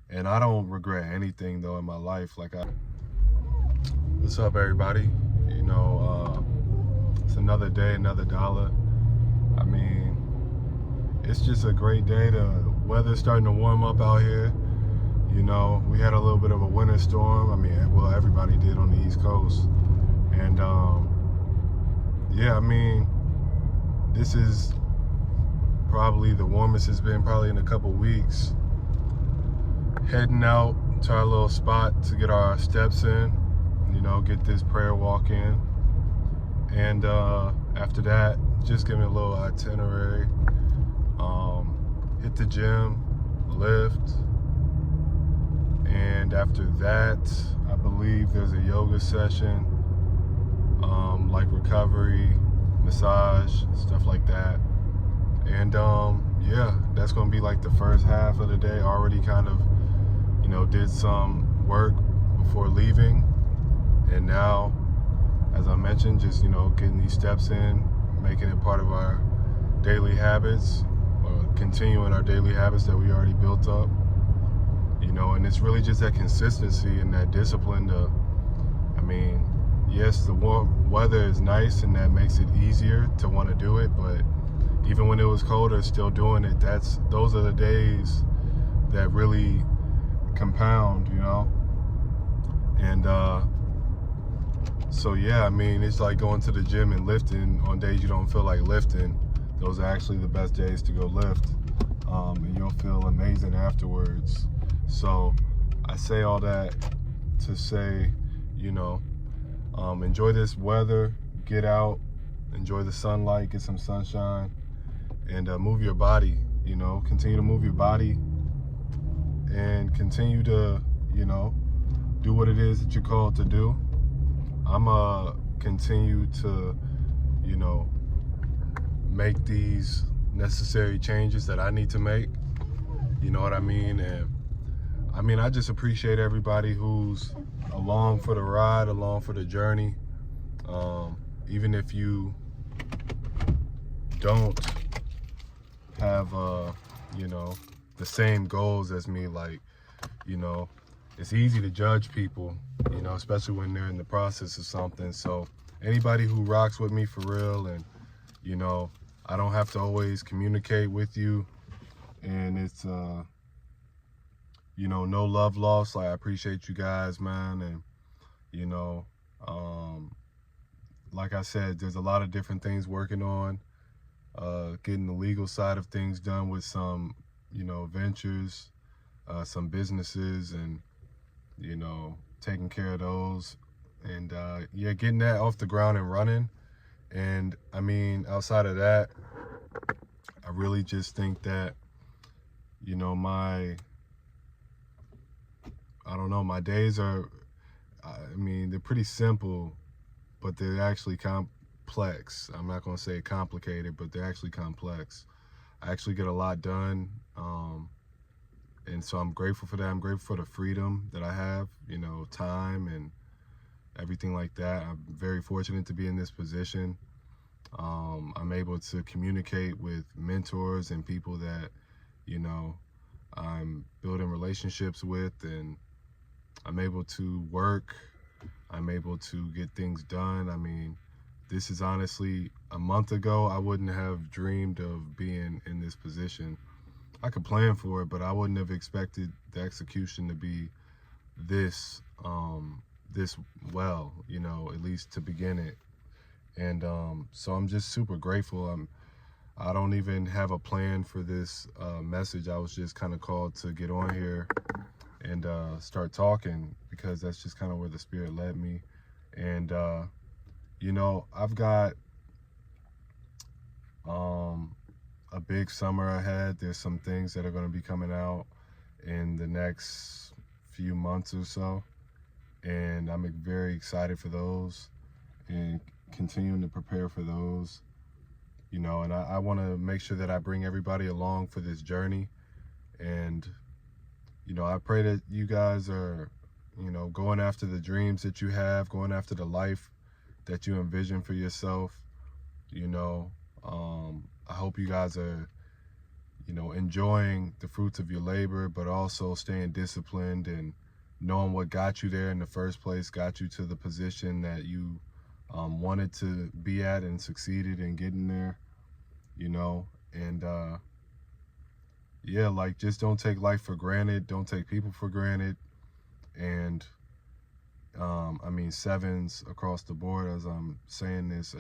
And I don't regret anything though in my life. What's up, everybody? It's another day, another dollar. I mean, it's just a great day. The weather's starting to warm up out here. We had a little bit of a winter storm. I mean, well, everybody did on the East Coast. And yeah, I mean, this is probably the warmest it's been probably in a couple weeks. Heading out to our little spot to get our steps in, get this prayer walk in. And after that, just give me a little itinerary. Hit the gym, lift. And after that, I believe there's a yoga session, like recovery, massage, stuff like that. And yeah, that's gonna be like the first half of the day. Already kind of, did some work before leaving. And now, as I mentioned, just, getting these steps in, making it part of our daily habits, or continuing our daily habits that we already built up. And it's really just that consistency and that discipline I mean, yes, the warm weather is nice and that makes it easier to want to do it, but even when it was colder, still doing it, those are the days that really compound, And so yeah, I mean, it's like going to the gym and lifting on days you don't feel like lifting. Those are actually the best days to go lift, and you'll feel amazing afterwards. So I say all that to say, enjoy this weather, get out, enjoy the sunlight, get some sunshine, and move your body, continue to move your body and continue to, do what it is that you're called to do. I'm continue to, make these necessary changes that I need to make. You know what I mean? And I mean, I just appreciate everybody who's along for the ride, along for the journey. Even if you don't have, the same goals as me, like, it's easy to judge people, especially when they're in the process of something. So anybody who rocks with me for real, and, I don't have to always communicate with you, and it's, no love lost. Like, I appreciate you guys, man. And, like I said, there's a lot of different things working on, getting the legal side of things done with some, ventures, some businesses, and, taking care of those. And, yeah, getting that off the ground and running. And I mean, outside of that, I really just think that, my days are, I mean, they're pretty simple, but they're actually complex. I'm not going to say complicated, but they're actually complex. I actually get a lot done. And so I'm grateful for that. I'm grateful for the freedom that I have, time and everything like that. I'm very fortunate to be in this position. I'm able to communicate with mentors and people that, I'm building relationships with, and I'm able to work. I'm able to get things done. I mean, this is honestly, a month ago, I wouldn't have dreamed of being in this position. I could plan for it, but I wouldn't have expected the execution to be this well, at least to begin it. And so I'm just super grateful. I don't even have a plan for this message. I was just kind of called to get on here and start talking, because that's just kind of where the Spirit led me. And I've got a big summer ahead. There's some things that are going to be coming out in the next few months or so, and I'm very excited for those and continuing to prepare for those. And I want to make sure that I bring everybody along for this journey. And I pray that you guys are, going after the dreams that you have, going after the life that you envision for yourself. I hope you guys are, you know, enjoying the fruits of your labor, but also staying disciplined and knowing what got you there in the first place, got you to the position that you wanted to be at and succeeded in getting there, you know. And yeah, like, just don't take life for granted. Don't take people for granted. And I mean, sevens across the board as I'm saying this.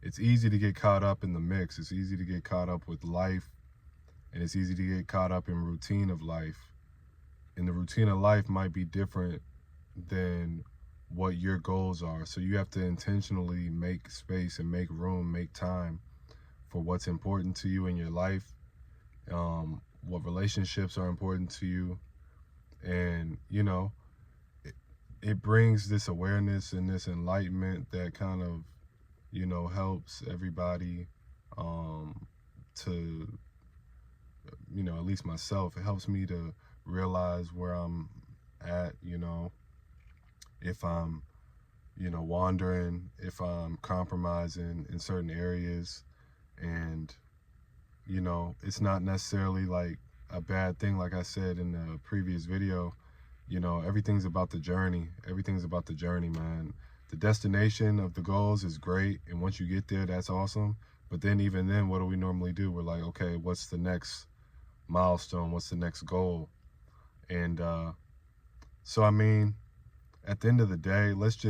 It's easy to get caught up in the mix. It's easy to get caught up with life, and it's easy to get caught up in routine of life. And the routine of life might be different than what your goals are. So you have to intentionally make space and make room, make time for what's important to you in your life, what relationships are important to you. And, you know, it brings this awareness and this enlightenment that kind of, you know, helps everybody to, you know, at least myself, it helps me to realize where I'm at, you know, if I'm, you know, wandering, if I'm compromising in certain areas. And, you know, it's not necessarily like a bad thing. Like I said in the previous video, you know, everything's about the journey. Everything's about the journey, man. The destination of the goals is great, and once you get there, that's awesome. But then even then, what do we normally do? We're like, okay, what's the next milestone? What's the next goal? And so, I mean, at the end of the day, let's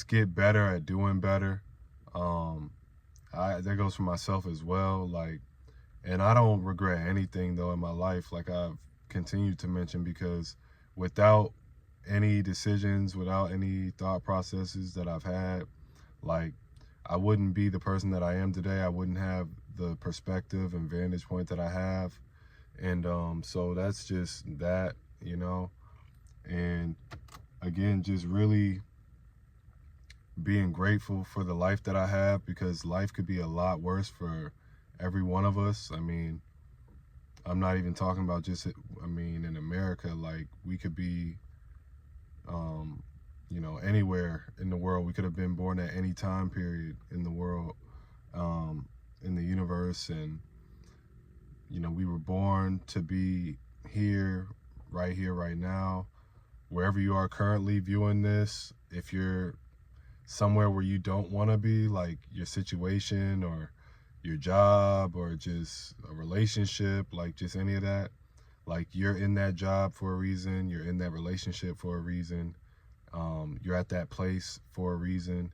get better at doing better. That goes for myself as well. Like, and I don't regret anything though in my life, like I've continued to mention, because without any decisions, without any thought processes that I've had, like, I wouldn't be the person that I am today. I wouldn't have the perspective and vantage point that I have. And so that's just that, you know. And again, just really being grateful for the life that I have, because life could be a lot worse for every one of us. I mean, I'm not even talking about just, I mean, in America, like, we could be, you know, anywhere in the world. We could have been born at any time period in the world, in the universe. And, you know, we were born to be here, right now, wherever you are currently viewing this. If you're somewhere where you don't want to be, like your situation or your job or just a relationship, like just any of that, like, you're in that job for a reason, you're in that relationship for a reason, you're at that place for a reason.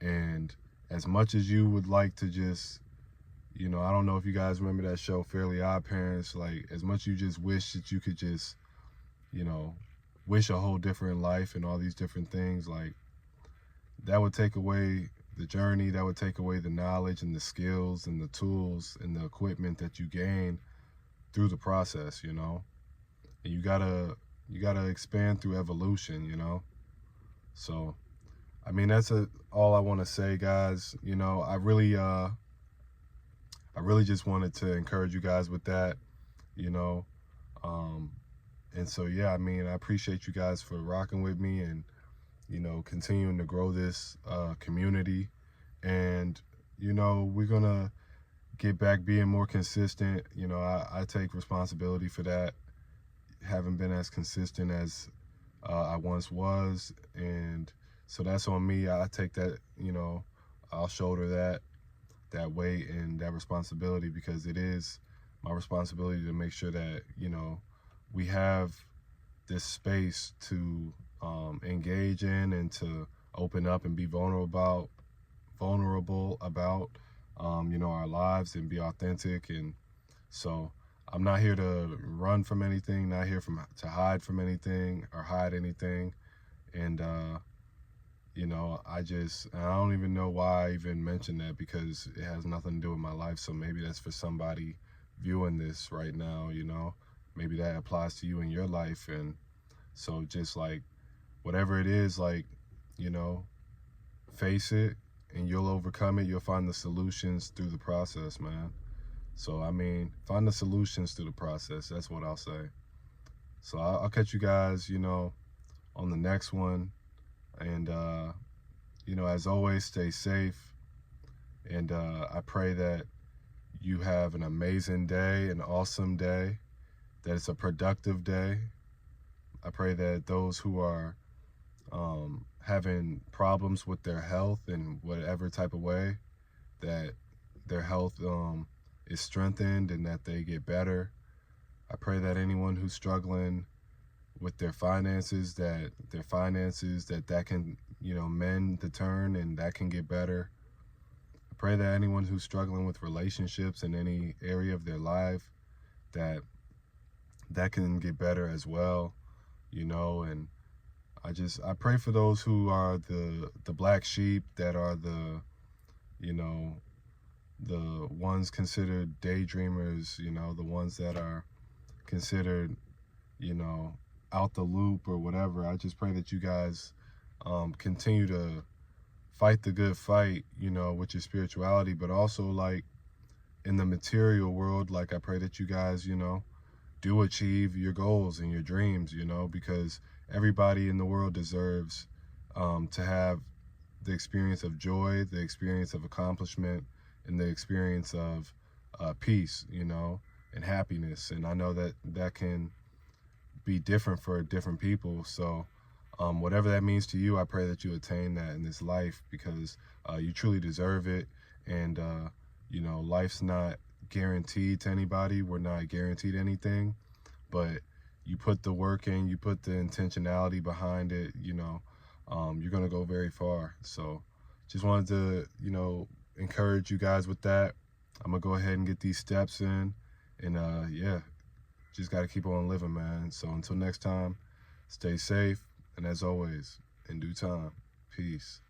And as much as you would like to just, you know, I don't know if you guys remember that show Fairly Odd Parents, like, as much you just wish that you could just, you know, wish a whole different life and all these different things, like, that would take away the journey, that would take away the knowledge and the skills and the tools and the equipment that you gain through the process, you know. And you gotta expand through evolution, you know. So, I mean, that's all I want to say, guys. You know, I really just wanted to encourage you guys with that, you know. And so, yeah, I mean, I appreciate you guys for rocking with me and, you know, continuing to grow this community. And, you know, we're gonna get back being more consistent. You know, I take responsibility for that. Haven't been as consistent as I once was, and so that's on me. I take that, you know, I'll shoulder that weight and that responsibility, because it is my responsibility to make sure that, you know, we have this space to engage in and to open up and be vulnerable about you know, our lives, and be authentic. And so I'm not here to run from anything, not here to hide from anything or hide anything. And you know, I don't even know why I even mentioned that, because it has nothing to do with my life. So maybe that's for somebody viewing this right now, you know, maybe that applies to you in your life. And so just, like, whatever it is, like, you know, face it and you'll overcome it. You'll find the solutions through the process, man. So, I mean, find the solutions through the process. That's what I'll say. So I'll catch you guys, you know, on the next one. And, you know, as always, stay safe, And I pray that you have an amazing day, an awesome day, that it's a productive day. I pray that those who are having problems with their health in whatever type of way, that their health is strengthened and that they get better. I pray that anyone who's struggling with their finances, that can, mend the turn and that can get better. I pray that anyone who's struggling with relationships in any area of their life, that can get better as well, and I pray for those who are the black sheep, that are the ones considered daydreamers, the ones that are considered, out the loop or whatever. I just pray that you guys continue to fight the good fight, with your spirituality, but also like in the material world, like I pray that you guys, do achieve your goals and your dreams, because everybody in the world deserves to have the experience of joy, the experience of accomplishment, and the experience of peace, and happiness. And I know that can be different for different people. So whatever that means to you, I pray that you attain that in this life, because you truly deserve it. And, life's not guaranteed to anybody. We're not guaranteed anything, but you put the work in, you put the intentionality behind it, you're going to go very far. So just wanted to, encourage you guys with that. I'm going to go ahead and get these steps in, and yeah, just got to keep on living, man. So until next time, stay safe, and as always, in due time, peace.